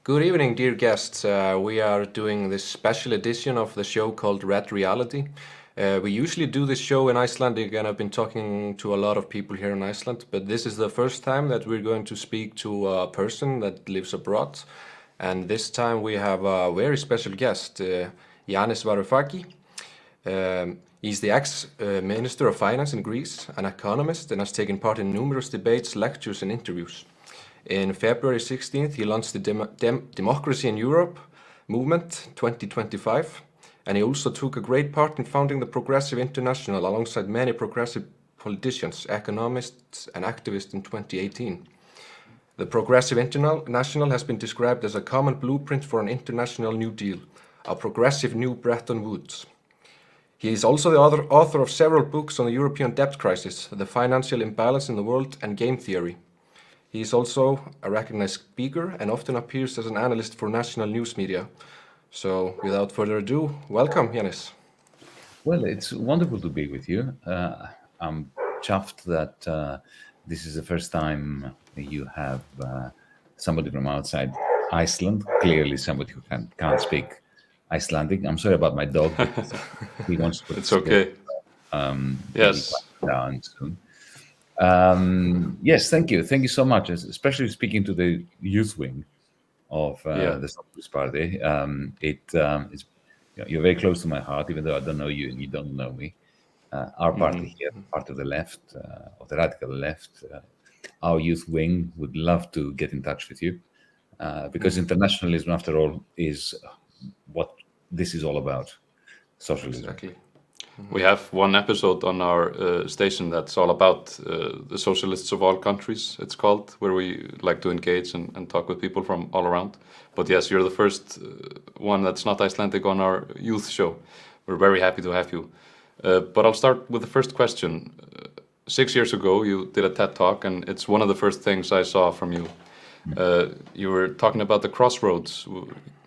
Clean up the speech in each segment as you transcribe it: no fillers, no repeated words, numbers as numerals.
Good evening, dear guests. We are doing this special edition of the show called Red Reality. We usually do this show in Icelandic, and I've been talking to a lot of people here in Iceland, but this is the first time that we're going to speak to a person that lives abroad. And this time we have a very special guest, Yanis Varoufakis. He's the ex-Minister of Finance in Greece, an economist, and has taken part in numerous debates, lectures, and interviews. In February 16th, he launched the Democracy in Europe movement 2025, and he also took a great part in founding the Progressive International alongside many progressive politicians, economists, and activists in 2018. The Progressive International has been described as a common blueprint for an international New Deal, a progressive new Bretton Woods. He is also the author of several books on the European debt crisis, the financial imbalance in the world, and game theory. He is also a recognized speaker and often appears as an analyst for national news media. So, without further ado, welcome, Yanis. Well, it's wonderful to be with you. I'm chuffed that this is the first time you have somebody from outside Iceland, clearly somebody who can't speak Icelandic. I'm sorry about my dog. He wants to put It's okay. Yes. Down soon. Yes, thank you. Thank you so much, especially speaking to the youth wing of the Socialist Party. You're very close to my heart, even though I don't know you and you don't know me. Our party here, part of the left, of the radical left, our youth wing would love to get in touch with you because internationalism, after all, is what this is all about. Socialism. Exactly. We have one episode on our station that's all about the socialists of all countries, it's called, where we like to engage and talk with people from all around. But yes, you're the first one that's not Icelandic on our youth show. We're very happy to have you. But I'll start with the first question. 6 years ago, you did a TED Talk, and it's one of the first things I saw from you. You were talking about the crossroads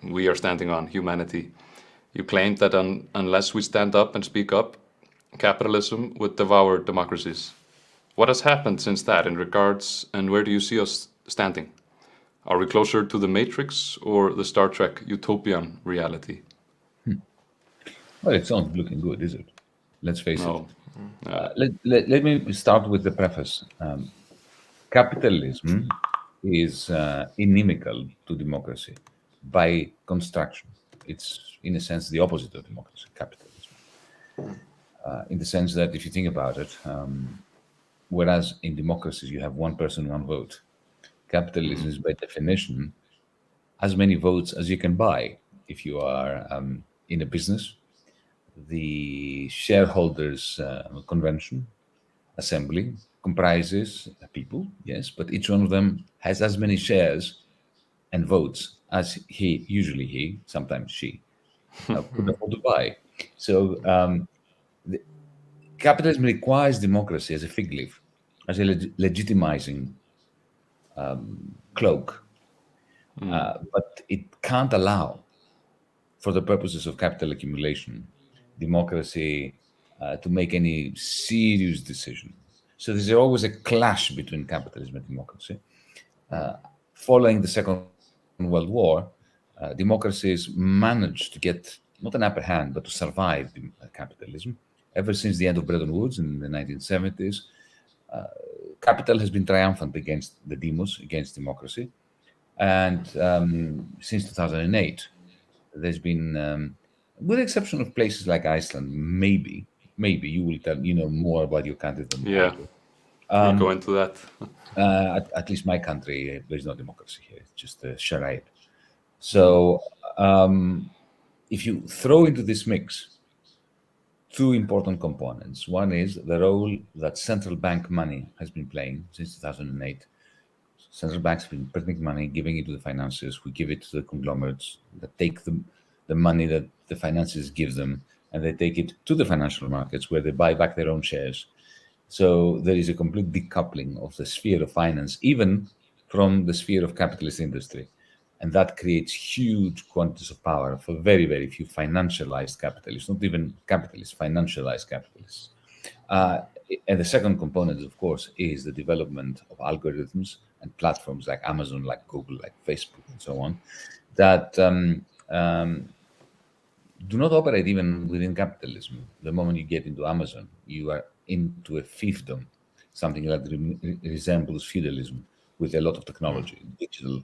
we are standing on, humanity. You claimed that unless we stand up and speak up, capitalism would devour democracies. What has happened since that in regards, and where do you see us standing? Are we closer to the Matrix or the Star Trek utopian reality? Well, it's not looking good, is it? Let's face it. Let me start with the preface. Capitalism is inimical to democracy by construction. It's, in a sense, the opposite of democracy, capitalism. In the sense that, if you think about it, whereas in democracies you have one person, one vote, capitalism is by definition as many votes as you can buy. If you are in a business, the shareholders' convention, assembly, comprises people, yes, but each one of them has as many shares and votes as he, sometimes she, could afford to buy. So capitalism requires democracy as a fig leaf, as a legitimizing cloak. But it can't allow, for the purposes of capital accumulation, democracy to make any serious decision. So there's always a clash between capitalism and democracy. Following the Second World War, democracies managed to get not an upper hand, but to survive capitalism. Ever since the end of Bretton Woods in the 1970s, capital has been triumphant against the demos, against democracy. And since 2008, there's been, with the exception of places like Iceland, maybe you will tell, more about your country than I do. We'll go into that. At least my country, there's no democracy here. It's just a charade. So if you throw into this mix two important components. One is the role that central bank money has been playing since 2008. Central banks have been printing money, giving it to the financiers, who give it to the conglomerates that take the money that the financiers give them, and they take it to the financial markets where they buy back their own shares. So there is a complete decoupling of the sphere of finance, even from the sphere of capitalist industry. And that creates huge quantities of power for very, very few financialized capitalists, not even capitalists, financialized capitalists. And the second component, of course, is the development of algorithms and platforms like Amazon, like Google, like Facebook, and so on, that do not operate even within capitalism. The moment you get into Amazon, you are into a fiefdom, something that resembles feudalism with a lot of technology, digital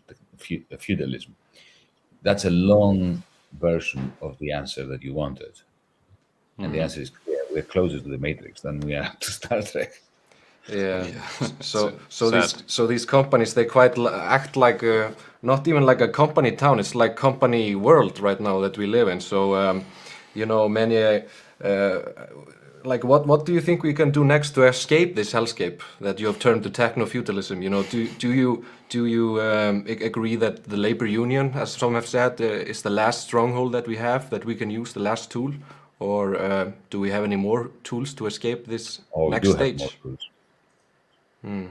feudalism. That's a long version of the answer that you wanted. And the answer is clear. We're closer to the Matrix than we are to Star Trek. Yeah. So So these companies, they quite act like not even like a company town. It's like company world right now that we live in. So many like what do you think we can do next to escape this hellscape that you have turned to techno feudalism? Do you agree that the labor union, as some have said, is the last stronghold that we have, that we can use, the last tool, or do we have any more tools to escape this Oh, we next do have stage? more tools.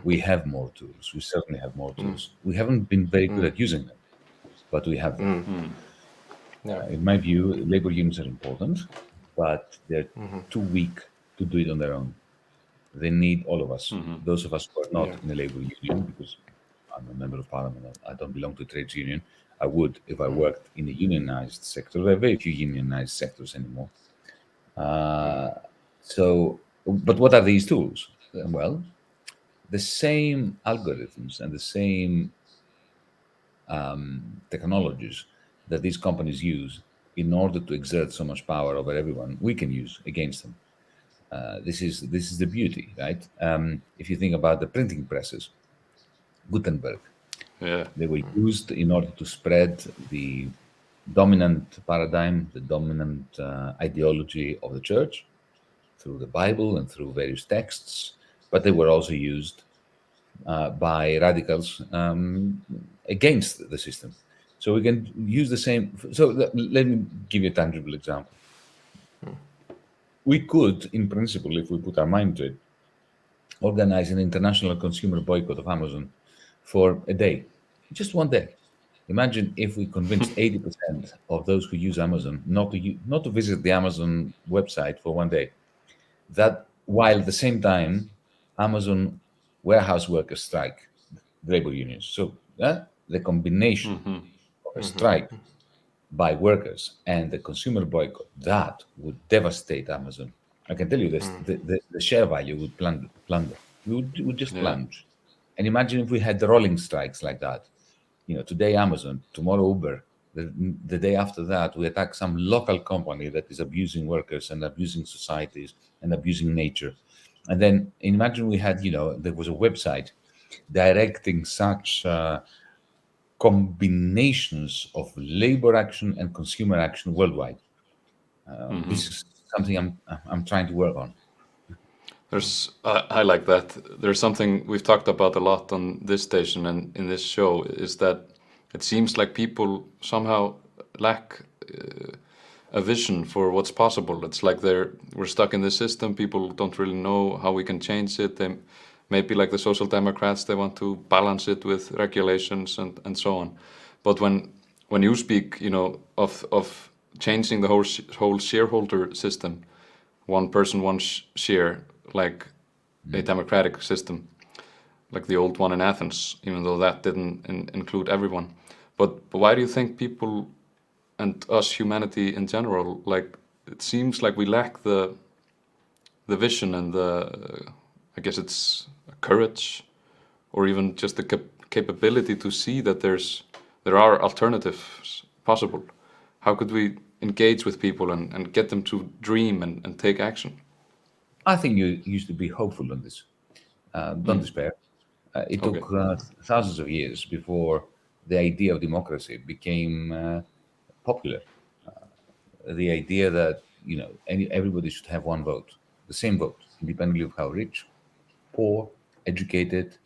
We have more tools. We certainly have more tools. We haven't been very good at using them, but we have them. Yeah. In my view, labor unions are important, but they're too weak to do it on their own. They need all of us. Those of us who are not in a labor union, because I'm a member of parliament, I don't belong to a trades union. I would if I worked in a unionized sector. There are very few unionized sectors anymore. But what are these tools? Well, the same algorithms and the same technologies that these companies use in order to exert so much power over everyone, we can use against them. This is the beauty, right? If you think about the printing presses, Gutenberg, yeah, they were used in order to spread the dominant paradigm, the dominant ideology of the church through the Bible and through various texts, but they were also used by radicals against the system. So we can use the same. So let me give you a tangible example. We could, in principle, if we put our mind to it, organize an international consumer boycott of Amazon for a day, just one day. Imagine if we convinced 80% of those who use Amazon not to visit the Amazon website for one day. That while at the same time, Amazon warehouse workers strike, labor unions. So the combination of a strike by workers and the consumer boycott, that would devastate Amazon. I can tell you this: the share value would plunder. We would just yeah, plunge. And imagine if we had the rolling strikes like that. Today Amazon, tomorrow Uber. The day after that, we attack some local company that is abusing workers and abusing societies and abusing nature. And then imagine we had, there was a website directing such combinations of labor action and consumer action worldwide. This is something I'm trying to work on. I like that. There's something we've talked about a lot on this station and in this show, is that it seems like people somehow lack a vision for what's possible. It's like we're stuck in this system. People don't really know how we can change it. They maybe, like the Social Democrats, they want to balance it with regulations and so on. But when you speak, of changing the whole shareholder system, one person, one share, like a democratic system, like the old one in Athens, even though that didn't include everyone. But why do you think people and us, humanity in general, like, it seems like we lack the vision and I guess it's courage, or even just the capability to see that there are alternatives possible? How could we engage with people and get them to dream and take action? I think you used to be hopeful on this. Don't despair. It Okay. took thousands of years before the idea of democracy became popular. The idea that everybody should have one vote, the same vote, independently of how rich, poor, educated,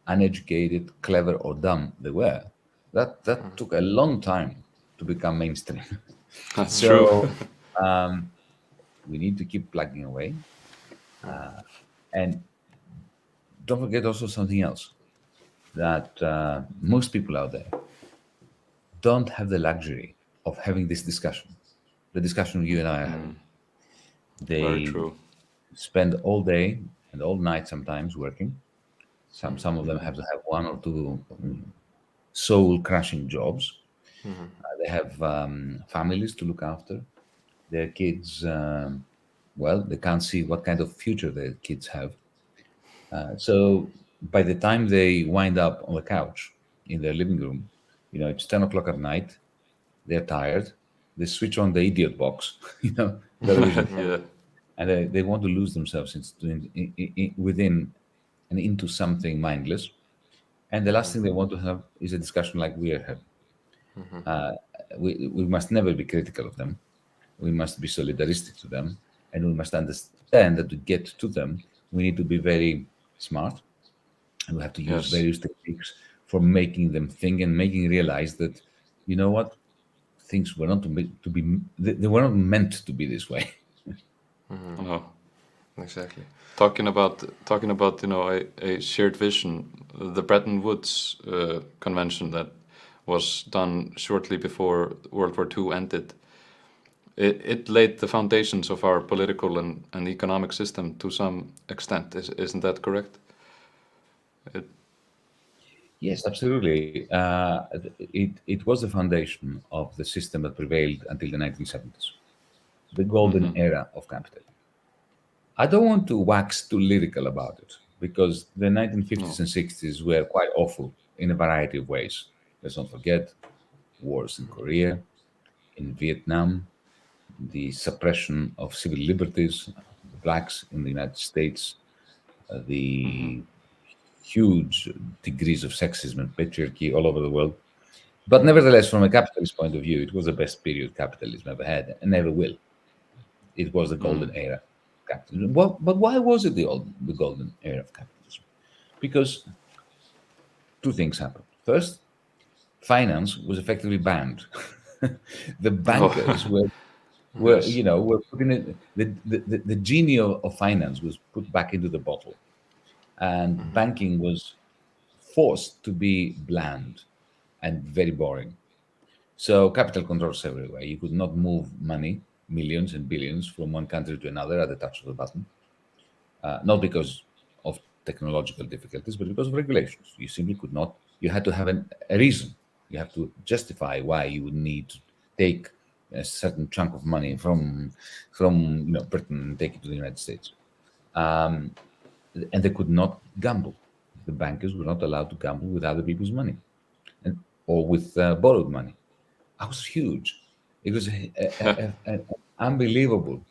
uneducated, clever, or dumb they were. That took a long time to become mainstream. That's true. So we need to keep plugging away. And don't forget also something else, that most people out there don't have the luxury of having this discussion, the discussion you and I are having. Very They true. spend all day and all night sometimes working. Some of them have to have one or two soul-crushing jobs. They have families to look after. Their kids, well, they can't see what kind of future their kids have. So by the time they wind up on the couch in their living room, it's 10 o'clock at night. They're tired. They switch on the idiot box, television, Yeah. and they want to lose themselves within and into something mindless. And the last thing they want to have is a discussion like we are having. We must never be critical of them. We must be solidaristic to them, and we must understand that to get to them, we need to be very smart, and we have to use Yes. various techniques for making them think and making realize that, you know what, things were not they were not meant to be this way. No. Exactly. Talking about a shared vision, the Bretton Woods convention that was done shortly before World War II ended. It laid the foundations of our political and economic system to some extent. Isn't that correct? Yes, absolutely. It was the foundation of the system that prevailed until the 1970s, the golden era of capitalism. I don't want to wax too lyrical about it because the 1950s and 60s were quite awful in a variety of ways. Let's not forget wars in Korea, in Vietnam, the suppression of civil liberties, the blacks in the United States, the huge degrees of sexism and patriarchy all over the world. But nevertheless, from a capitalist point of view, it was the best period capitalism ever had and never will. It was the golden era of capitalism. Well, but why was it the golden era of capitalism? Because two things happened. First, finance was effectively banned. The bankers were Yes. were putting it, the genie of finance was put back into the bottle, and banking was forced to be bland and very boring. So capital controls everywhere. You could not move money, millions and billions, from one country to another at the touch of a button. Not because of technological difficulties, but because of regulations. You simply could not. You had to have a reason. You have to justify why you would need to take a certain chunk of money from Britain and take it to the United States. And they could not gamble. The bankers were not allowed to gamble with other people's money, or with borrowed money. That was huge. It was an unbelievable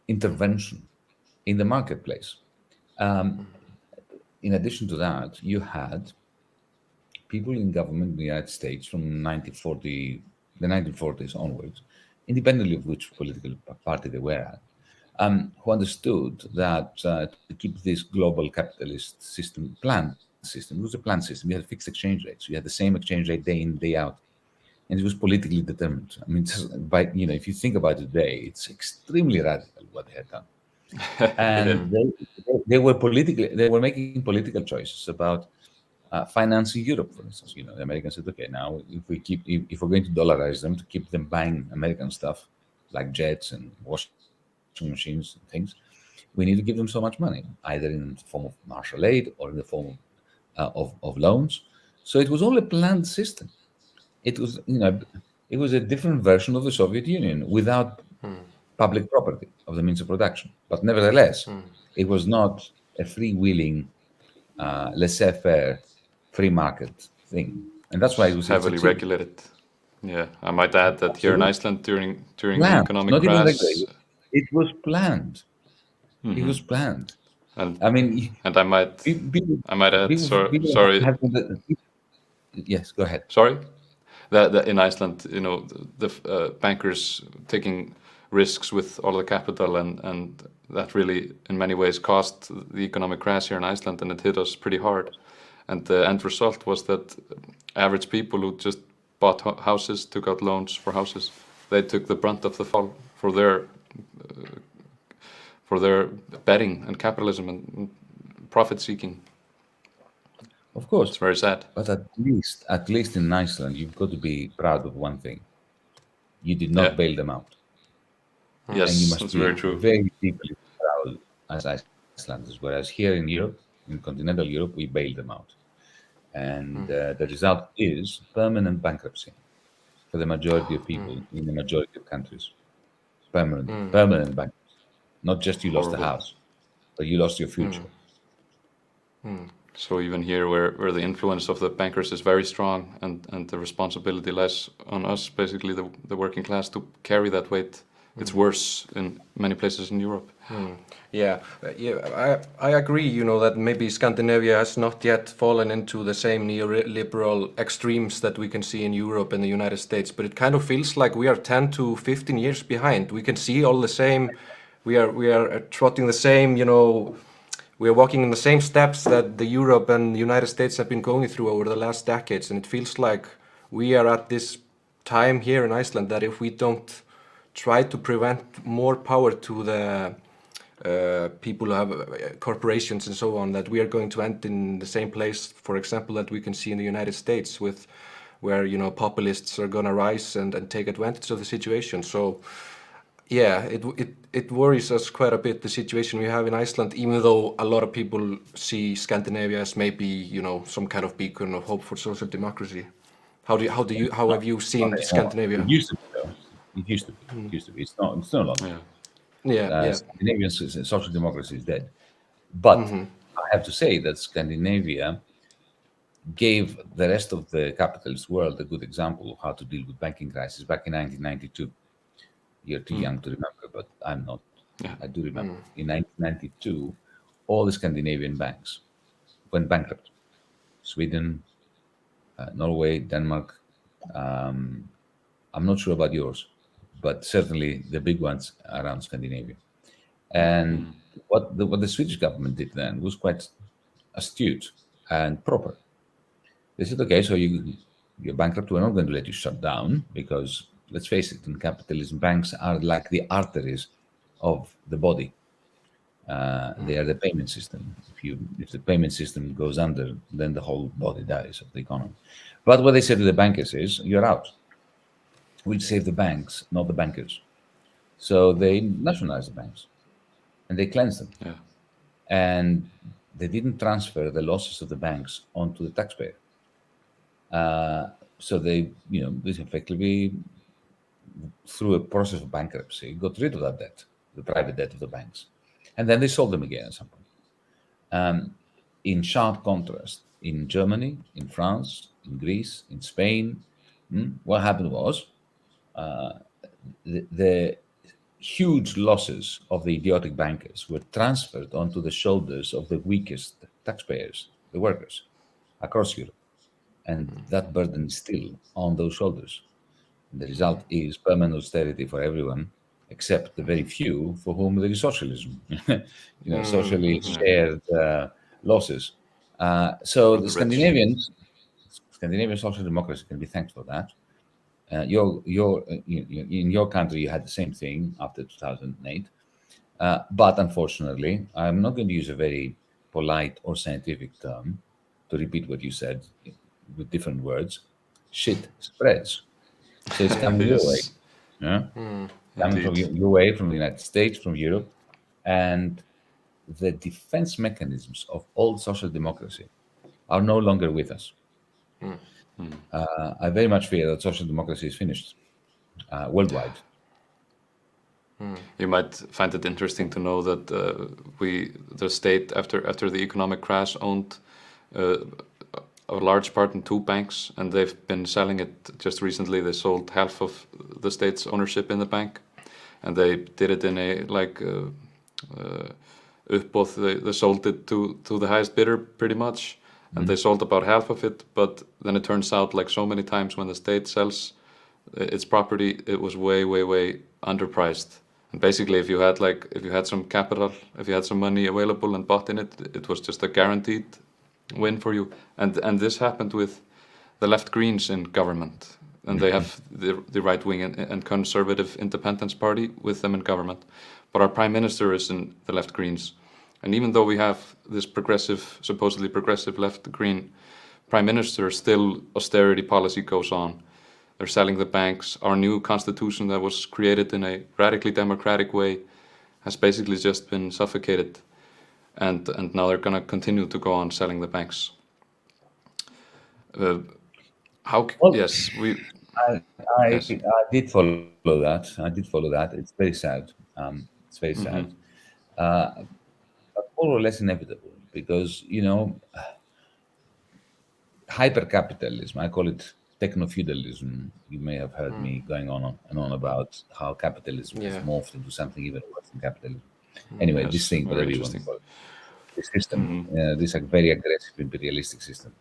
intervention in the marketplace. In addition to that, you had people in government in the United States from the 1940s onwards, independently of which political party they were at, who understood that to keep this global capitalist system, planned system, it was a planned system. You had fixed exchange rates. You had the same exchange rate day in, day out. And it was politically determined. I mean, if you think about it today, it's extremely radical what they had done. And they were making political choices about financing Europe, for instance. The Americans said, okay, now if we're going to dollarize them to keep them buying American stuff like jets and washing machines and things, we need to give them so much money, either in the form of Marshall aid or in the form of loans. So it was all a planned system. It was, it was a different version of the Soviet Union without public property of the means of production. But nevertheless, it was not a freewheeling, laissez-faire, free market thing, and that's why it was heavily regulated. Yeah, I might add that here in Iceland during the economic not even crash, regulated. It was planned. It was planned. and I mean, I might add. Sorry. Yes, go ahead. Sorry. That in Iceland, the bankers taking risks with all the capital, and that really, in many ways, caused the economic crash here in Iceland, and it hit us pretty hard. And the end result was that average people who just bought houses, took out loans for houses, they took the brunt of the fall for their betting and capitalism and profit seeking. Of course, it's very sad. But at least in Iceland, you've got to be proud of one thing: you did not bail them out. Yes, and you must that's be very true. Very deeply proud as Icelanders. Whereas here in Europe, In continental Europe, we bailed them out. And the result is permanent bankruptcy for the majority of people in the majority of countries. Permanent bankruptcy. Not just you lost the Horrible. house, but you lost your future. So even here, where the influence of the bankers is very strong, and the responsibility lies on us, basically the working class, to carry that weight, it's worse in many places in Europe. Yeah, I agree, you know, that maybe Scandinavia has not yet fallen into the same neoliberal extremes that we can see in Europe and the United States, but it kind of feels like we are 10 to 15 years behind. We can see all the same, we are trotting the same, you know, we are walking in the same steps that the Europe and the United States have been going through over the last decades, and it feels like we are at this time here in Iceland that if we don't try to prevent more power to the people who have corporations and so on, that we are going to end in the same place, for example, that we can see in the United States, with where, you know, populists are going to rise and take advantage of the situation. So yeah, it worries us quite a bit, the situation we have in Iceland, even though a lot of people see Scandinavia as maybe, you know, some kind of beacon of hope for social democracy. How have you seen Not anymore. Scandinavia? It used to be, though. It used to be. It used to be. It's no longer. Yeah. Yeah. Scandinavian social democracy is dead. But I have to say that Scandinavia gave the rest of the capitalist world a good example of how to deal with banking crisis back in 1992. You're too young to remember, but I'm not. Yeah. I do remember. In 1992, all the Scandinavian banks went bankrupt. Sweden, Norway, Denmark. I'm not sure about yours, but certainly the big ones around Scandinavia. And what the Swedish government did then was quite astute and proper. They said, okay, so you're bankrupt, we're not going to let you shut down, because let's face it, in capitalism, banks are like the arteries of the body. They are the payment system. If the payment system goes under, then the whole body dies of the economy. But what they said to the bankers is, you're out. We'll save the banks, not the bankers. So they nationalized the banks and they cleansed them. Yeah. And they didn't transfer the losses of the banks onto the taxpayer. So they, this effectively, through a process of bankruptcy, got rid of that debt, the private debt of the banks. And then they sold them again at some point. In sharp contrast, in Germany, in France, in Greece, in Spain, what happened was the huge losses of the idiotic bankers were transferred onto the shoulders of the weakest taxpayers, the workers, across Europe. And that burden is still on those shoulders. And the result is permanent austerity for everyone, except the very few for whom there is socialism, socially shared losses. So the Scandinavian social democracy can be thanked for that. In your country, you had the same thing after 2008. But unfortunately, I'm not going to use a very polite or scientific term to repeat what you said with different words. Shit spreads. So it's coming your way. Yeah? Coming from your way, from the United States, from Europe. And the defense mechanisms of old social democracy are no longer with us. I very much fear that social democracy is finished worldwide. You might find it interesting to know that the state, after the economic crash, owned a large part in 2 banks, and they've been selling it just recently. They sold half of the state's ownership in the bank, and they did it in a uppboð. They sold it to the highest bidder, pretty much, and they sold about half of it. But then it turns out, like so many times when the state sells its property, it was way, way, way underpriced. And basically, if you had some capital, if you had some money available and bought in it, it was just a guaranteed win for you. And this happened with the left Greens in government, and they have the right wing and conservative Independence Party with them in government. But our prime minister is in the left Greens, and even though we have this supposedly progressive left Green prime minister, still austerity policy goes on. They're selling the banks. Our new constitution that was created in a radically democratic way has basically just been suffocated. and now they're going to continue to go on selling the banks. Well, Yes, we. I Yes. did follow that. I did follow that. It's very sad. It's very sad. But more or less inevitable because, hyper-capitalism, I call it techno-feudalism. You may have heard me going on and on about how capitalism has Yeah. morphed into something even worse than capitalism. Anyway, this Yes, thing, very whatever you want to interesting. call it, this system, this very aggressive imperialistic system,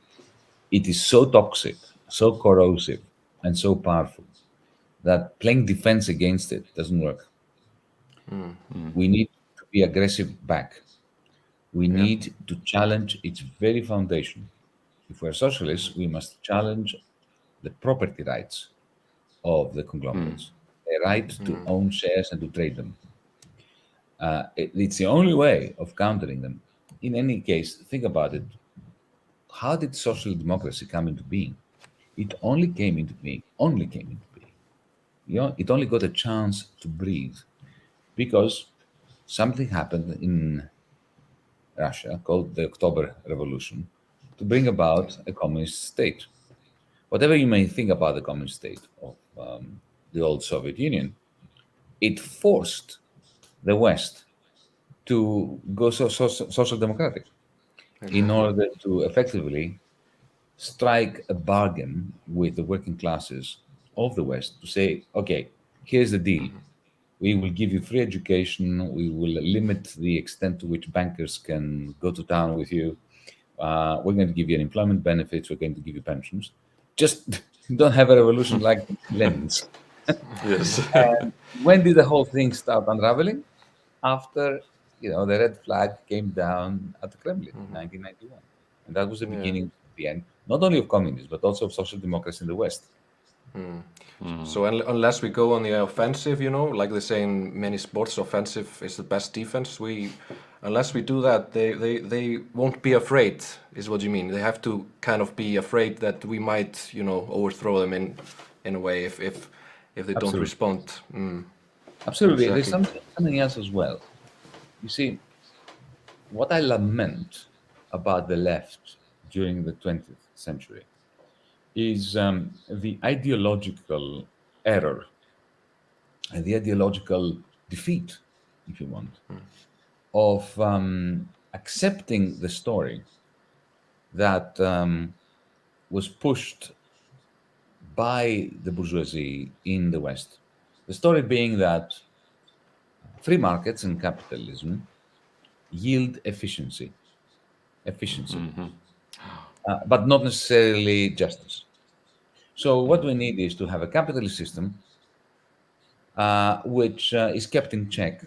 it is so toxic, so corrosive, and so powerful that playing defense against it doesn't work. We need to be aggressive back. We Yeah. need to challenge its very foundation. If we're socialists, we must challenge the property rights of the conglomerates, a right to own shares and to trade them. It's the only way of countering them. In any case, think about it. How did social democracy come into being? It only came into being, it only got a chance to breathe because something happened in Russia called the October Revolution to bring about a communist state. Whatever you may think about the communist state of the old Soviet Union, it forced the West to go social democratic in Exactly. order to effectively strike a bargain with the working classes of the West to say, okay, here's the deal. We will give you free education. We will limit the extent to which bankers can go to town with you. We're going to give you employment benefits. We're going to give you pensions. Just don't have a revolution like Lenin's. Yes. And when did the whole thing start unraveling? After the red flag came down at the Kremlin in 1991, and that was the Yeah. beginning, the end, not only of communism but also of social democracy in the West. So unless we go on the offensive, like they say in many sports, offensive is the best defense. Unless we do that, they won't be afraid, is what you mean. They have to kind of be afraid that we might, overthrow them in a way if they don't Absolutely. respond. Absolutely. There's Exactly. something else as well. You see, what I lament about the left during the 20th century is the ideological error and the ideological defeat, if you want, of accepting the story that was pushed by the bourgeoisie in the West. The story being that free markets and capitalism yield efficiency, but not necessarily justice. So what we need is to have a capitalist system which is kept in check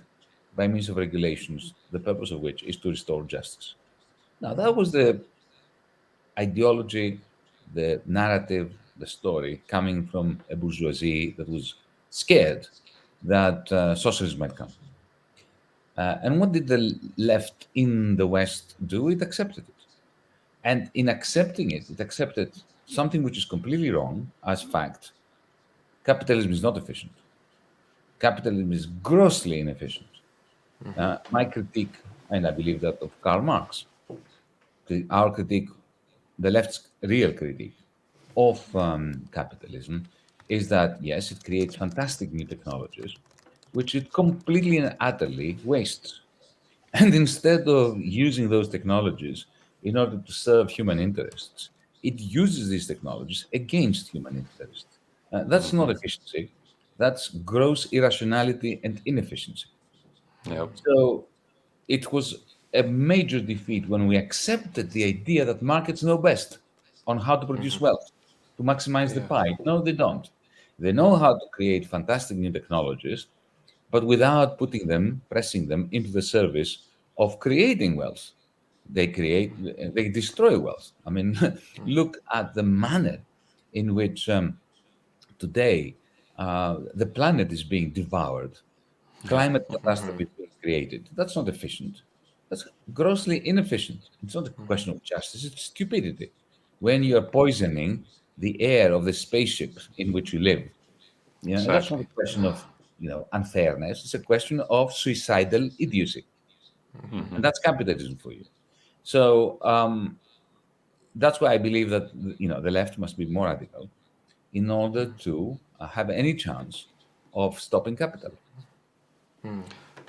by means of regulations, the purpose of which is to restore justice. Now, that was the ideology, the narrative, the story coming from a bourgeoisie that was scared that socialism might come. And what did the left in the West do? It accepted it. And in accepting it, it accepted something which is completely wrong as fact. Capitalism is not efficient. Capitalism is grossly inefficient. My critique, and I believe that of Karl Marx, our critique, the left's real critique of capitalism is that, yes, it creates fantastic new technologies, which it completely and utterly wastes. And instead of using those technologies in order to serve human interests, it uses these technologies against human interests. That's not efficiency. That's gross irrationality and inefficiency. Yeah. So it was a major defeat when we accepted the idea that markets know best on how to produce wealth, to maximize the Yeah. pie. No, they don't. They know how to create fantastic new technologies, but without pressing them into the service of creating wealth. They destroy wealth. I mean, look at the manner in which today the planet is being devoured, climate catastrophe is being created. That's not efficient. That's grossly inefficient. It's not a question of justice, it's stupidity. When you are poisoning the air of the spaceship in which you live, that's not a Exactly. question of unfairness. It's a question of suicidal idiocy. And that's capitalism for you. So that's why I believe that the left must be more radical in order to have any chance of stopping capital.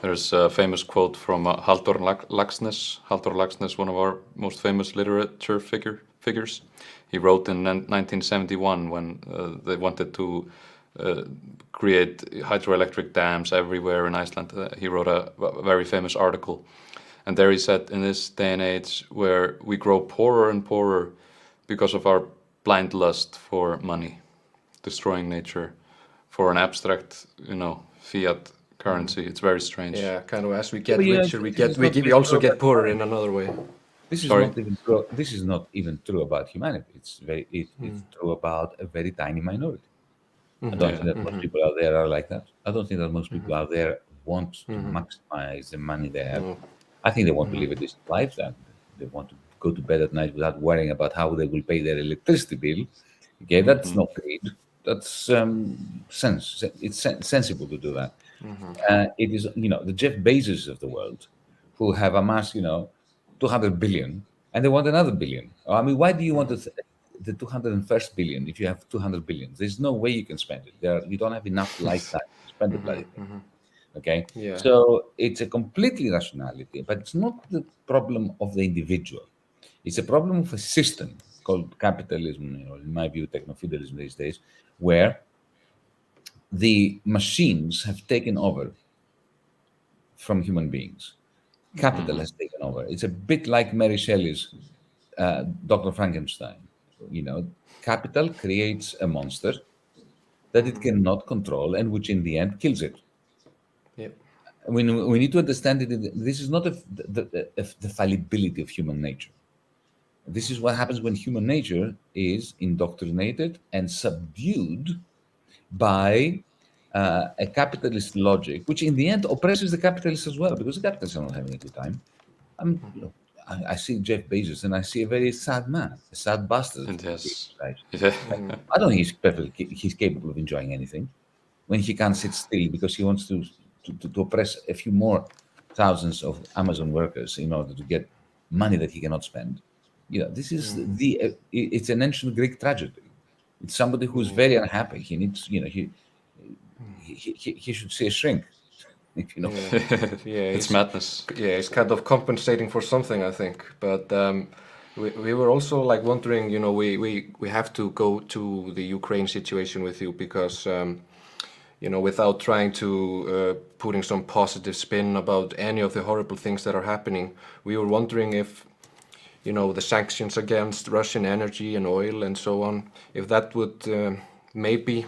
There's a famous quote from Halldór Laxness. Halldór Laxness, one of our most famous literature figures. He wrote in 1971 when they wanted to create hydroelectric dams everywhere in Iceland. He wrote a very famous article. And there he said, in this day and age where we grow poorer and poorer because of our blind lust for money, destroying nature for an abstract, fiat currency. It's very strange. Yeah, kind of as we get But, richer, we also get poorer in another way. This is Sorry? not even true. This is not even true about humanity. It's true about a very tiny minority. I don't think that most people out there are like that. I don't think that most people out there want to maximize the money they have. I think they want to live a decent life. That they want to go to bed at night without worrying about how they will pay their electricity bill. Okay, that's not greed. That's sense. It's sensible to do that. It is, the Jeff Bezos of the world, who have amassed, 200 billion, and they want another billion. I mean, why do you want the 201st billion if you have 200 billion? There's no way you can spend it. You don't have enough lifetime to spend the bloody thing. Okay, Yeah. so it's a completely rationality, but it's not the problem of the individual. It's a problem of a system called capitalism, in my view, techno-feudalism these days, where the machines have taken over from human beings. Capital has taken over. It's a bit like Mary Shelley's Dr. Frankenstein. Capital creates a monster that it cannot control and which in the end kills it. Yep. We need to understand that this is not the fallibility of human nature. This is what happens when human nature is indoctrinated and subdued by a capitalist logic, which in the end oppresses the capitalists as well, because the capitalists are not having a good time. I see Jeff Bezos and I see a very sad man, a sad bastard. Yes. Right? Yeah. I don't think he's capable of enjoying anything when he can't sit still because he wants to oppress a few more thousands of Amazon workers in order to get money that he cannot spend. This is it's an ancient Greek tragedy. It's somebody who's very unhappy. He needs, he should see a shrink. Yeah, It's madness. Yeah, it's kind of compensating for something, I think. But we were also like wondering, we have to go to the Ukraine situation with you because, without trying to putting some positive spin about any of the horrible things that are happening, we were wondering if, the sanctions against Russian energy and oil and so on, if that would maybe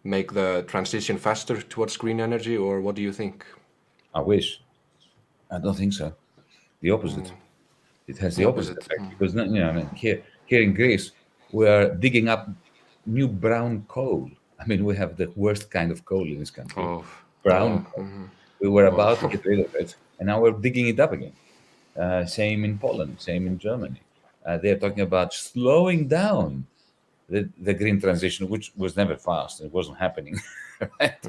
make the transition faster towards green energy, or what do you think? I wish. I don't think so. The opposite. It has the opposite effect because here in Greece we are digging up new brown coal. I mean, we have the worst kind of coal in this country. Brown coal. We were about to get rid of it, and now we're digging it up again. Same in Poland, same in Germany. They're talking about slowing down the green transition, which was never fast. It wasn't happening. Right?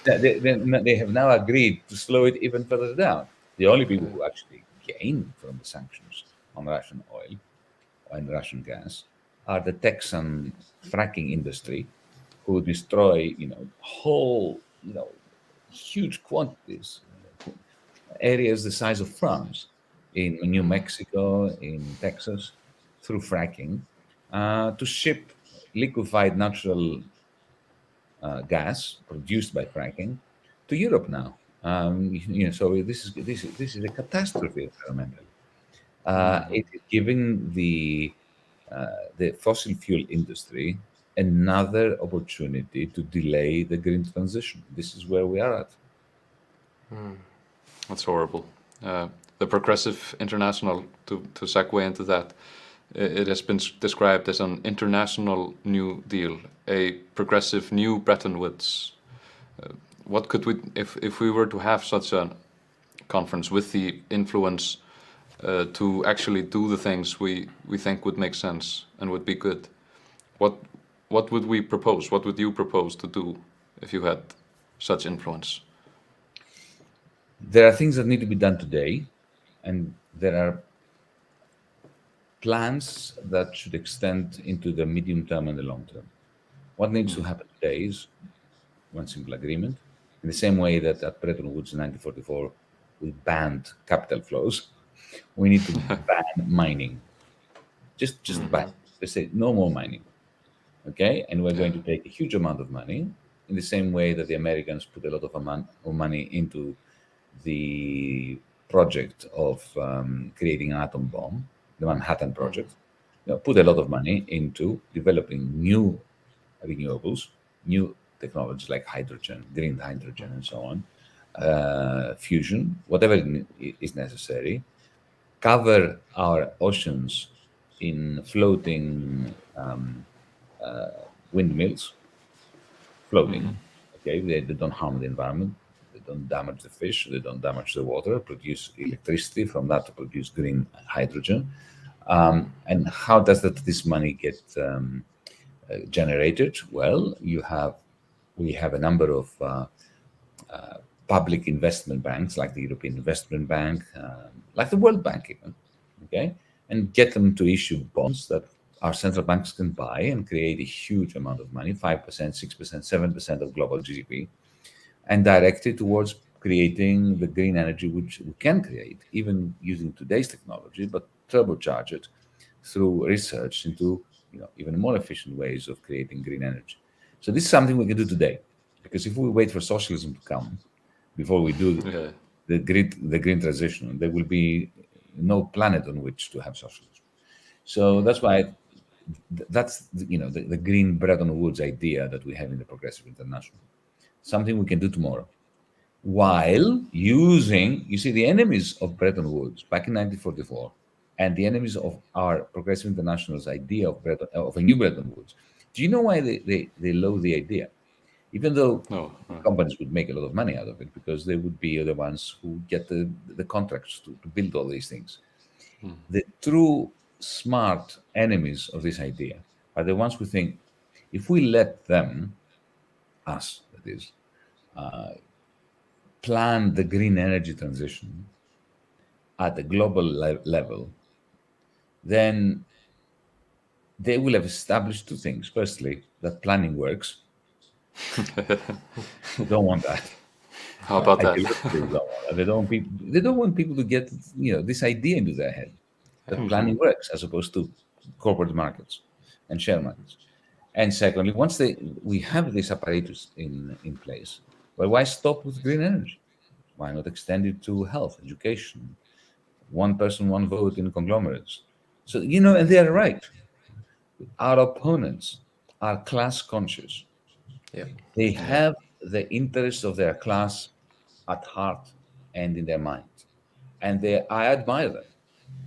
They have now agreed to slow it even further down. The only people who actually gain from the sanctions on Russian oil and Russian gas are the Texan fracking industry, who destroy, whole, huge quantities, areas the size of France, in New Mexico, in Texas, through fracking, to ship liquefied natural gas produced by fracking to Europe now. So this is a catastrophe environmentally. It is giving the fossil fuel industry another opportunity to delay the green transition. This is where we are at. That's horrible. The Progressive International, to segue into that, it has been described as an international New Deal, a progressive new Bretton Woods. What could we, if we were to have such a conference with the influence to actually do the things we think would make sense and would be good, what would we propose? What would you propose to do if you had such influence? There are things that need to be done today, and there are plans that should extend into the medium term and the long term. What needs to happen today is one simple agreement. In the same way that at Bretton Woods in 1944 we banned capital flows, we need to ban mining. Just ban. They say no more mining. Okay, and we're going to take a huge amount of money in the same way that the Americans put a lot of money into the project of creating an atom bomb, the Manhattan Project. Put a lot of money into developing new renewables, new technologies like hydrogen, green hydrogen, and so on, fusion, whatever is necessary, cover our oceans in floating windmills, floating. Okay, they don't harm the environment, they don't damage the fish, they don't damage the water, produce electricity from that to produce green hydrogen. And how does this money get generated? Well, we have a number of public investment banks, like the European Investment Bank, like the World Bank, even. Okay, and get them to issue bonds that our central banks can buy and create a huge amount of money, 5%, 6%, 7% of global GDP, and direct it towards creating the green energy which we can create, even using today's technology, but turbocharge it through research into even more efficient ways of creating green energy. So this is something we can do today, because if we wait for socialism to come before we do the green transition, there will be no planet on which to have socialism. So that's why that's the green Bretton Woods idea that we have in the Progressive International. Something we can do tomorrow, while using, you see, the enemies of Bretton Woods back in 1944 and the enemies of our Progressive International's idea of a new Bretton Woods. Do you know why they loathe the idea? Even though companies would make a lot of money out of it, because they would be the ones who get the contracts to build all these things. The true smart enemies of this idea are the ones who think, if we let them, us that is, plan the green energy transition at a global level, then they will have established two things. Firstly, that planning works. We don't want that. How about that? They don't want people to get this idea into their head that planning works, as opposed to corporate markets and share markets. And secondly, once we have this apparatus in place, well, why stop with green energy? Why not extend it to health, education, one person, one vote in conglomerates? So, and they are right. Our opponents are class conscious. Yeah. They have the interests of their class at heart and in their mind. And I admire them,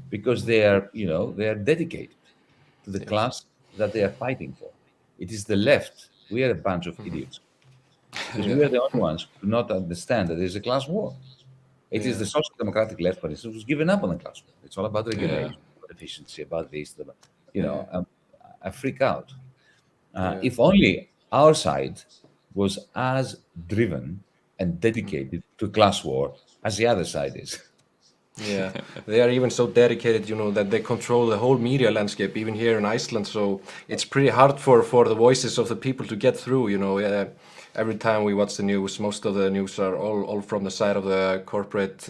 because they are dedicated to the class that they are fighting for. It is the left. We are a bunch of idiots, because we are the only ones who do not understand that there's a class war. It is the social democratic left, for instance, who's given up on the class war. It's all about regulation, about efficiency, about this. I freak out. If only our side was as driven and dedicated to class war as the other side is. Yeah, they are even so dedicated, that they control the whole media landscape, even here in Iceland. So it's pretty hard for the voices of the people to get through. Every time we watch the news, most of the news are all from the side of the corporate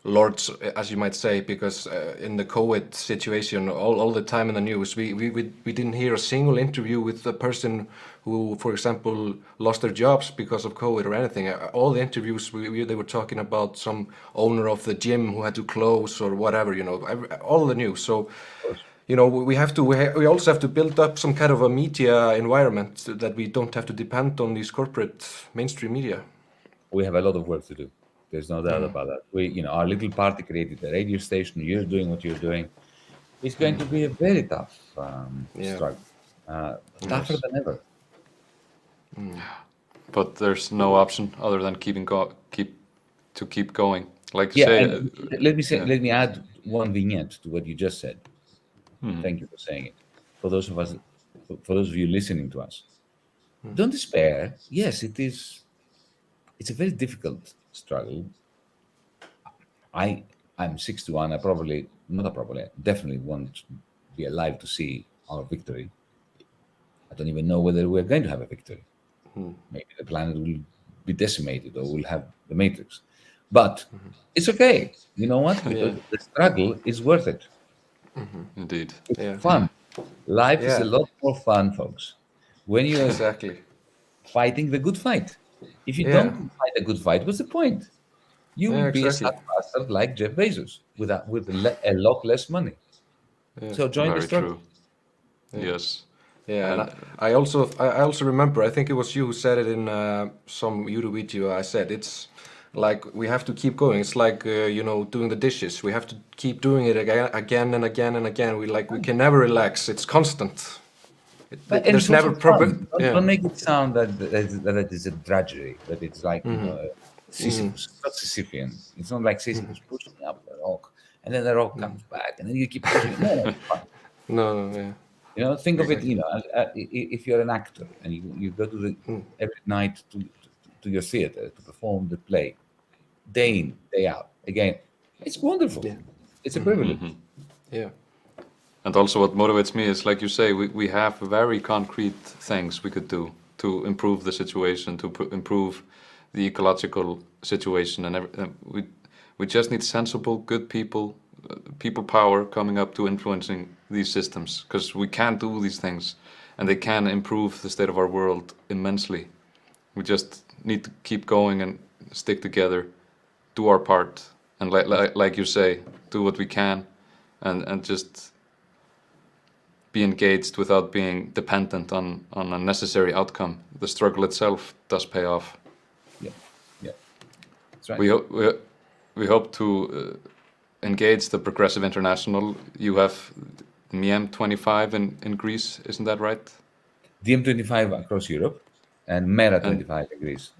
lords, as you might say, because in the COVID situation, all the time in the news, we didn't hear a single interview with the person who, for example, lost their jobs because of COVID or anything. All the interviews, they were talking about some owner of the gym who had to close or whatever, all the news. So, we also have to build up some kind of a media environment that we don't have to depend on these corporate mainstream media. We have a lot of work to do. There's no doubt about that. Our little party created a radio station. You're doing what you're doing. It's going to be a very tough struggle, tougher than ever. But there's no option other than keep going. Like you say. Let me add one vignette to what you just said. Thank you for saying it. For those of you listening to us, don't despair. Yes, it's a very difficult struggle. I'm 61. Definitely won't be alive to see our victory. I don't even know whether we're going to have a victory. Maybe the planet will be decimated or we'll have the matrix. But it's okay. You know what? Because the struggle is worth it. Indeed. It's Yeah. fun. Life is a Yeah. lot more fun, folks, when you're Exactly. fighting the good fight. If you Yeah. don't fight a good fight, what's the point? You will Yeah. be a sad Exactly. bastard like Jeff Bezos with a lot less money. Yeah. So join the Very struggle. true. Yes. Yeah, and And I also remember. I think it was you who said it in some YouTube video. I said it's like we have to keep going. It's like doing the dishes. We have to keep doing it again and again and again. We can never relax. It's constant. And There's it's also never problem. fun. Yeah. Don't make it sound that it is a drudgery, that it's like, Sisyphus. It's not Sisyphean. It's not like Sisyphus pushing up the rock and then the rock comes back and then you keep pushing. No, it's fun. No. No. Yeah. Think of it, Exactly. if you're an actor and you go to every night to your theater to perform the play, day in, day out, again, it's wonderful. Yeah. It's a privilege. Yeah. And also, what motivates me is, like you say, we have very concrete things we could do to improve the situation, to improve the ecological situation, and we just need sensible, good people, people power coming up to influencing these systems, because we can do these things, and they can improve the state of our world immensely. We just need to keep going and stick together, do our part, and like you say, do what we can, and just be engaged without being dependent on a necessary outcome. The struggle itself does pay off. Yeah, yeah, that's right. We hope to engage the Progressive International. You have MIEM25 in Greece, isn't that right? DM25 across Europe and Mera25 in Greece.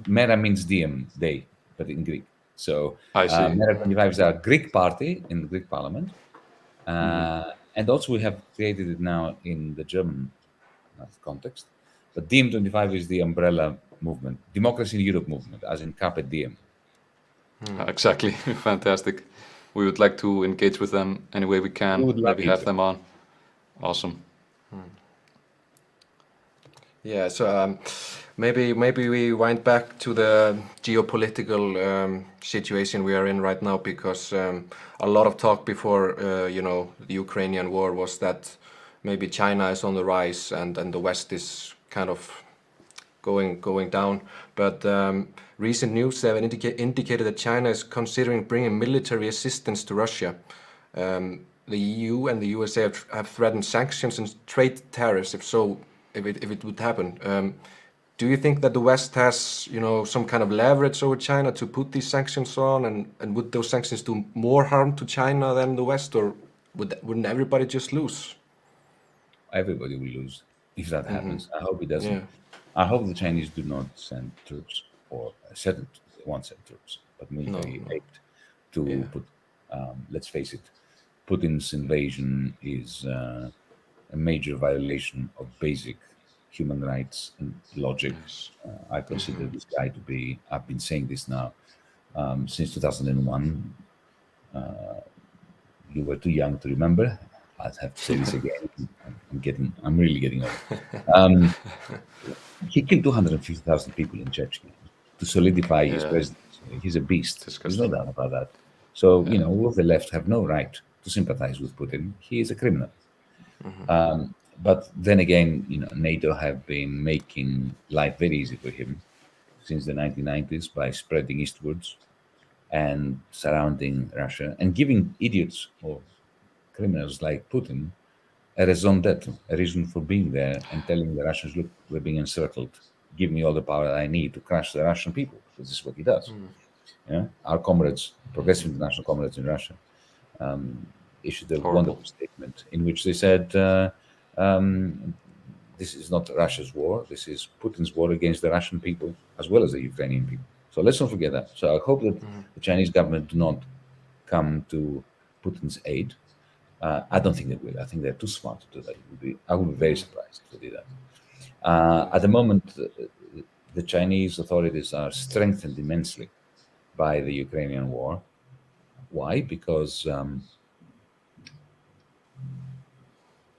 Mera means DM, day, but in Greek. So I see. Mera25 is a Greek party in the Greek parliament. And also we have created it now in the German context. But DM25 is the umbrella movement, Democracy in Europe movement, as in Carpe Diem. Exactly. Fantastic. We would like to engage with them any way we can. We would love Maybe you have to. them on. Awesome. Yeah, so maybe we wind back to the geopolitical situation we are in right now, because a lot of talk before the Ukrainian war was that maybe China is on the rise and the West is kind of going down. But recent news have indicated that China is considering bringing military assistance to Russia. The EU and the USA have threatened sanctions and trade tariffs if it would happen. Do you think that the West has, some kind of leverage over China to put these sanctions on, and would those sanctions do more harm to China than the West, or wouldn't everybody just lose? Everybody will lose if that happens. I hope it doesn't. Yeah. I hope the Chinese do not send troops, or said they won't send troops, but military aid to put. Let's face it, Putin's invasion is a major violation of basic human rights and logic. I consider this guy to be. I've been saying this now since 2001. You were too young to remember. I'd have to say this again. I'm really getting old. He killed 250,000 people in Chechnya to solidify his presidency. He's a beast. There's no doubt about that. So, all of the left have no right to sympathize with Putin. He is a criminal. But then again, NATO have been making life very easy for him since the 1990s by spreading eastwards and surrounding Russia and giving idiots or criminals like Putin a raison d'etre, a reason for being there, and telling the Russians, look, we're being encircled. Give me all the power that I need to crush the Russian people, because this is what he does. Our comrades, progressive international comrades in Russia, issued a wonderful statement in which they said, this is not Russia's war, this is Putin's war against the Russian people as well as the Ukrainian people. So let's not forget that. So I hope that the Chinese government do not come to Putin's aid. I don't think they will. I think they're too smart to do that. I would be very surprised if they did that. At the moment, the Chinese authorities are strengthened immensely by the Ukrainian war. Why? Because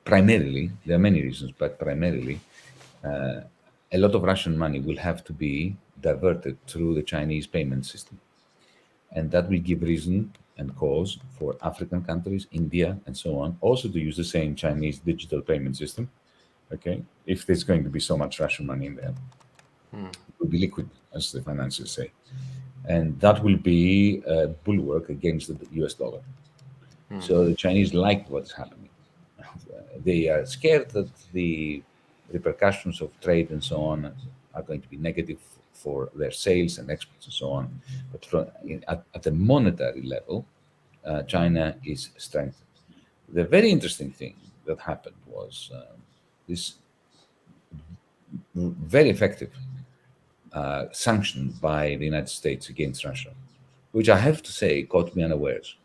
primarily, there are many reasons, but primarily, a lot of Russian money will have to be diverted through the Chinese payment system. And that will give reason and cause for African countries, India, and so on, also to use the same Chinese digital payment system. Okay, if there's going to be so much Russian money in there, it will be liquid, as the financiers say, and that will be a bulwark against the U.S. dollar. So the Chinese like what's happening. They are scared that the repercussions of trade and so on are going to be negative for their sales and exports and so on. But at the monetary level, China is strengthened. The very interesting thing that happened was this very effective sanction by the United States against Russia, which I have to say caught me unawares,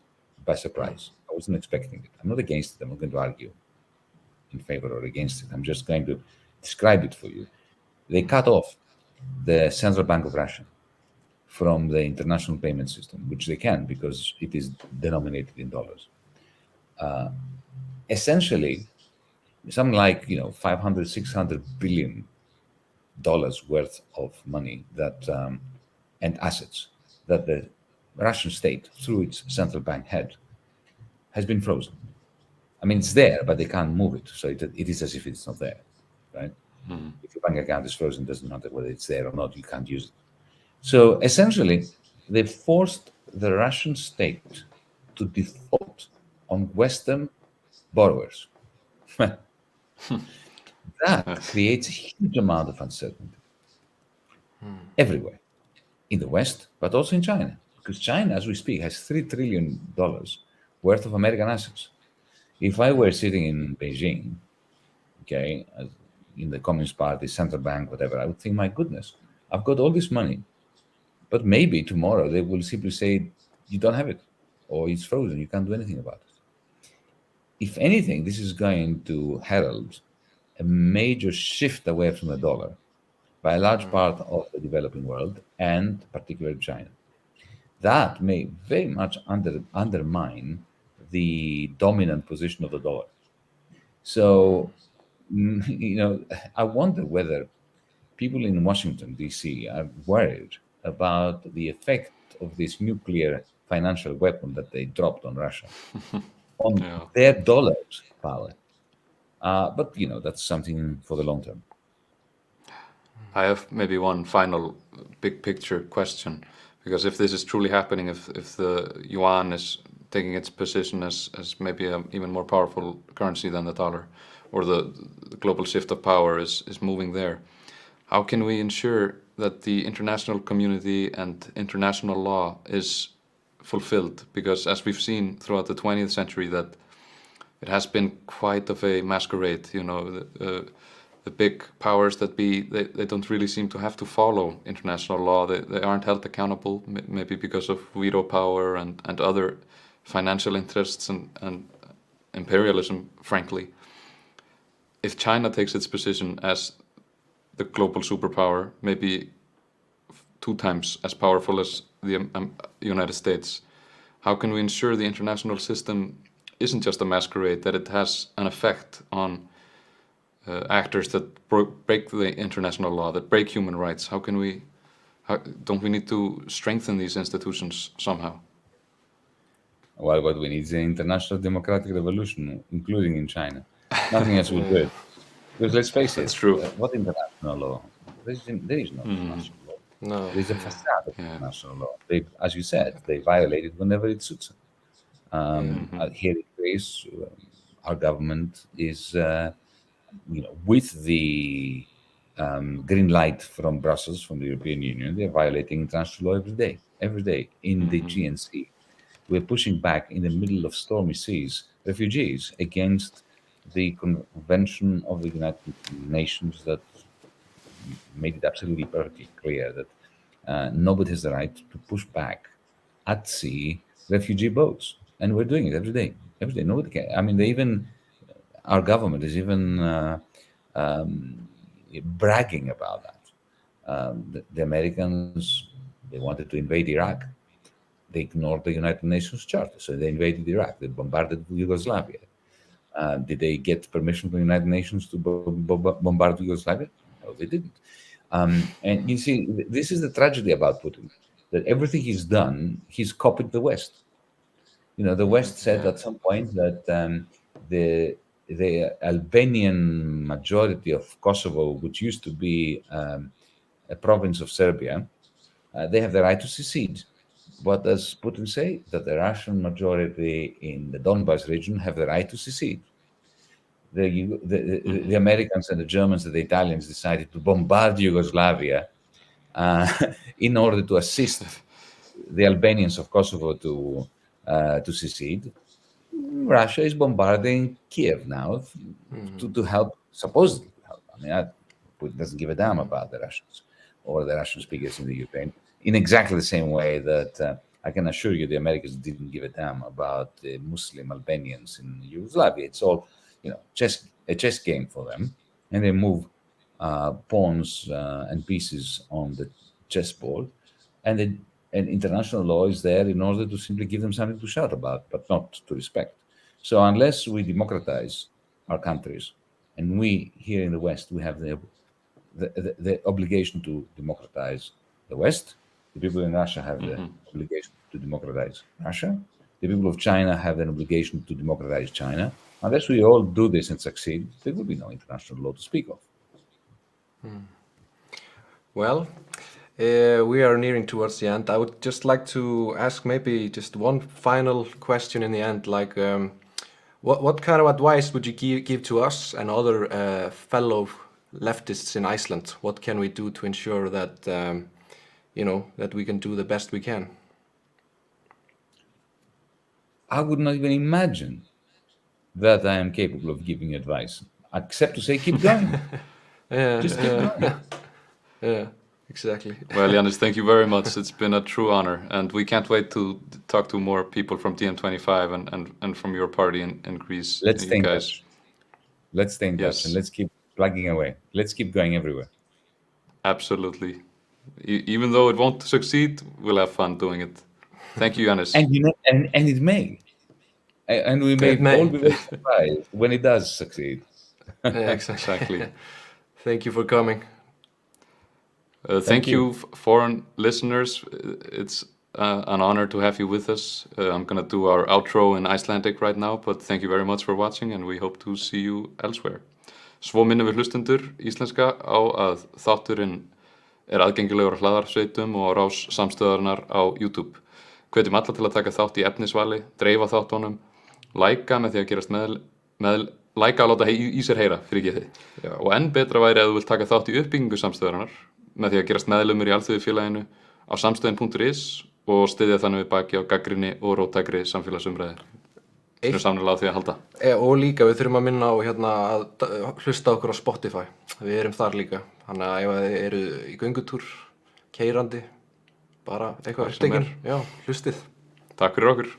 by surprise. I wasn't expecting it. I'm not against it. I'm not going to argue in favor or against it. I'm just going to describe it for you. They cut off the Central Bank of Russia from the international payment system, which they can because it is denominated in dollars. Essentially, something like 500, 600 billion dollars worth of money that and assets that the Russian state, through its central bank had, has been frozen. I mean, it's there, but they can't move it. So it is as if it's not there, right? If your bank account is frozen, it doesn't matter whether it's there or not, you can't use it. So essentially, they forced the Russian state to default on Western borrowers. That creates a huge amount of uncertainty everywhere, in the West, but also in China. Because China, as we speak, has $3 trillion worth of American assets. If I were sitting in Beijing, okay, in the Communist Party, central bank, whatever, I would think, my goodness, I've got all this money, but maybe tomorrow they will simply say, you don't have it, or it's frozen, you can't do anything about it. If anything, this is going to herald a major shift away from the dollar by a large part of the developing world, and particularly China. That may very much undermine the dominant position of the dollar. So, I wonder whether people in Washington, D.C., are worried about the effect of this nuclear financial weapon that they dropped on Russia on their dollar's power. But, that's something for the long term. I have maybe one final big picture question, because if this is truly happening, if the yuan is taking its position as maybe an even more powerful currency than the dollar, or the global shift of power is moving there, how can we ensure that the international community and international law is fulfilled? Because as we've seen throughout the 20th century, that it has been quite of a masquerade. The big powers that be, they don't really seem to have to follow international law. They aren't held accountable, maybe because of veto power and other financial interests and imperialism, frankly. If China takes its position as the global superpower, maybe 2 times as powerful as the United States, how can we ensure the international system isn't just a masquerade, that it has an effect on actors that break the international law, that break human rights? Don't we need to strengthen these institutions somehow? Well, what we need is an international democratic revolution, including in China. Nothing else will do it. Because let's face it, That's true. What international law? There is no international law. No. There's a facade of international law. They, as you said, they violate it whenever it suits them. Here in Greece, our government is, with the green light from Brussels, from the European Union, they're violating international law every day in the GNC. We're pushing back in the middle of stormy seas refugees against the Convention of the United Nations that made it absolutely perfectly clear that nobody has the right to push back at sea refugee boats. And we're doing it every day. Every day. Nobody can. I mean, our government is even bragging about that. The Americans, they wanted to invade Iraq. they ignored the United Nations Charter, so they invaded Iraq, they bombarded Yugoslavia. Did they get permission from the United Nations to bombard Yugoslavia? No, they didn't. And you see, this is the tragedy about Putin, that everything he's done, he's copied the West. The West said at some point that the Albanian majority of Kosovo, which used to be a province of Serbia, they have the right to secede. What does Putin say? That the Russian majority in the Donbas region have the right to secede. The Americans and the Germans and the Italians decided to bombard Yugoslavia in order to assist the Albanians of Kosovo to secede. Russia is bombarding Kiev now to help, supposedly help. I mean, Putin doesn't give a damn about the Russians or the Russian speakers in the Ukraine, in exactly the same way that I can assure you the Americans didn't give a damn about the Muslim Albanians in Yugoslavia. It's all, a chess game for them, and they move pawns and pieces on the chessboard, and international law is there in order to simply give them something to shout about, but not to respect. So unless we democratize our countries, and we here in the West, we have the obligation to democratize the West. The people in Russia have the obligation to democratize Russia. The people of China have an obligation to democratize China. Unless we all do this and succeed, there will be no international law to speak of. Well, we are nearing towards the end. I would just like to ask maybe just one final question in the end, like what kind of advice would you give to us and other fellow leftists in Iceland? What can we do to ensure that that we can do the best we can? I would not even imagine that I am capable of giving advice, except to say, keep going. Just keep going. Yeah, exactly. Well, Yanis, thank you very much. It's been a true honor, and we can't wait to talk to more people from DiEM25 and from your party in Greece. Let's stay in guys. touch. Let's stay in touch, and let's keep plugging away. Let's keep going everywhere. Absolutely. Even though it won't succeed, we'll have fun doing it. Thank you, Yanis. And it may. And we may all be very surprised when it does succeed. Exactly. Thank you for coming. Thank you, foreign listeners. It's an honor to have you with us. I'm going to do our outro in Icelandic right now, but thank you very much for watching, and we hope to see you elsewhere. Svo minnum við hlustendur íslenska á að þátturinn aðgengilegur á hlaðvarpsveitum og á rás Samstöðarinnar á YouTube. Hvetjum alla til að taka þátt í efnisvali, dreifa þáttunum, læka með því að gerast læka að láta í sér heyra, fyrirgefið. Og enn betra væri að þú vilt taka þátt í uppbyggingu Samstöðarinnar með því að gerast meðlumur í alþjóðafélaginu á samstöðin.is og styðja þannig við baki á gagnrýni og róttækri samfélagsumræðu. Við erum samnilega á því að halda. Og líka við þurfum að minna á að hlusta okkur á Spotify. Við erum þar líka. Þannig að ef þið eru í göngutúr, keyrandi, bara eitthvað upptekinn, hlustið. Takk fyrir okkur.